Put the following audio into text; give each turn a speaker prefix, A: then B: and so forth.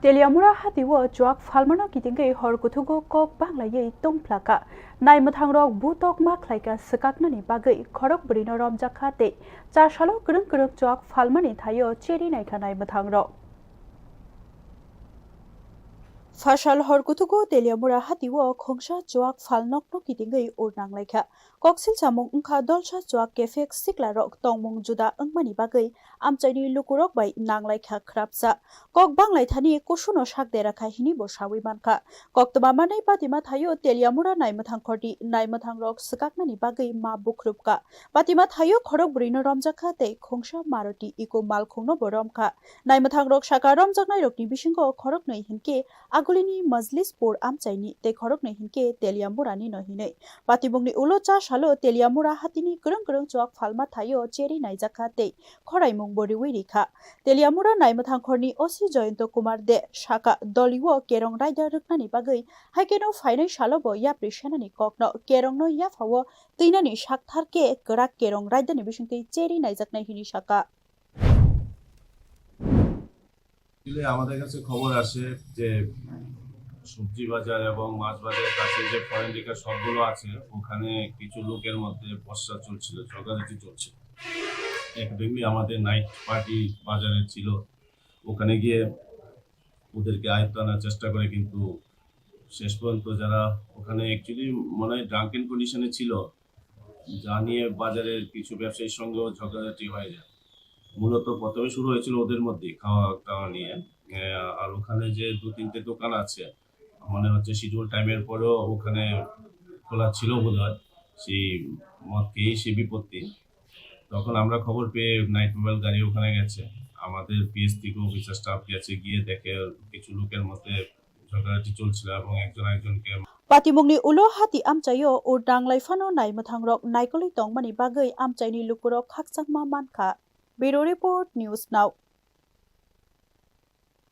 A: Teliamura hatiwo chuak falmano kitingei hor kuthugo kok banglayei tongplaka naimothangrok butok maklaika sakaknani bagai khorok brino romjakhate cha shalo kurung chuak falmani thayo cheri naikha naimothangrok Fashal horkutugo Teliamura hatiwo khongsha chuak falnokno kitingei urnanglaikha koksil samung ungkha dolcha chuak kefek sikla rok tongmung juda angmani bagai amchaini lukurok bai nanglaikha khrapsa kok banglai thani kusuno sakdera kha hini bo sawi mankha koktoma manai patima thayo Teliamura naimathang khorti naimathang rok sakaknani bagai ma bukrupka patima thayo khorok brino romjakha tei khongsha maruti iko malkhungno bo romkha naimathang rok saka romjaknai rokni bisingo khorok nei hinke Agulini Majlis Por Amchaini te khorok nei hinke Teliamura ni nohinei patibungni ulo cha shalo Teliamura hatini kurung chuak falma thayo cheri naijakha te khoraimung boriwi rikha Teliamura naimathang khorni osi Joyento Kumar de shaka doliwo kerong raida ruknani bagai haikeno phainai shalobo yapri senani kokno kerongno yafawo teinani saktharke krak kerong raida ni bisingtei cheri naijaknai hini shaka
B: আমাদের কাছে খবর আসে যে সবজি বাজার এবং মাছ বাজারের কাছে যে ফরেন লিকার সবগুলো আছে ওখানে কিছু লোকের মধ্যে বর্ষা চলছিল, ঝগড়াঝাটি চলছিল। একদমই আমাদের নাইট পার্টি বাজারে ছিল, ওখানে গিয়ে ওদেরকে আয়ত্ত আনার চেষ্টা করে, কিন্তু শেষ পর্যন্ত যারা ওখানে অ্যাকচুয়ালি মনে হয় ড্রাঙ্কেন কন্ডিশনে ছিল, যা নিয়ে বাজারের কিছু ব্যবসায়ীর সঙ্গেও ঝগড়াঝাটি হয়ে যায়। মূলত প্রথমে শুরু হয়েছিল ওদের মধ্যে খাওয়া দাওয়া নিয়ে, আর ওখানে যে 2-3টে দোকান আছে মনে হচ্ছে শিডিউল টাইমের পরেও ওখানে খোলা ছিল বোধহয়, সেই মদ খেয়েই সে বিপত্তি। তখন আমরা খবর পেয়ে নাইট মোবাইল গাড়ি ওখানে গেছে, আমাদের পিএস থেকে অফিসার স্টাফ গেছে, গিয়ে দেখে কিছু লোকের মধ্যে ঝগড়াঝাটি চলছিল এবং একজন একজনকে
A: Patimungni ulo hati amchayo urdang laifano naimathangrok naikoli tongmani bagai amchaini lukurok khakchangma mankha Bureau Report News Now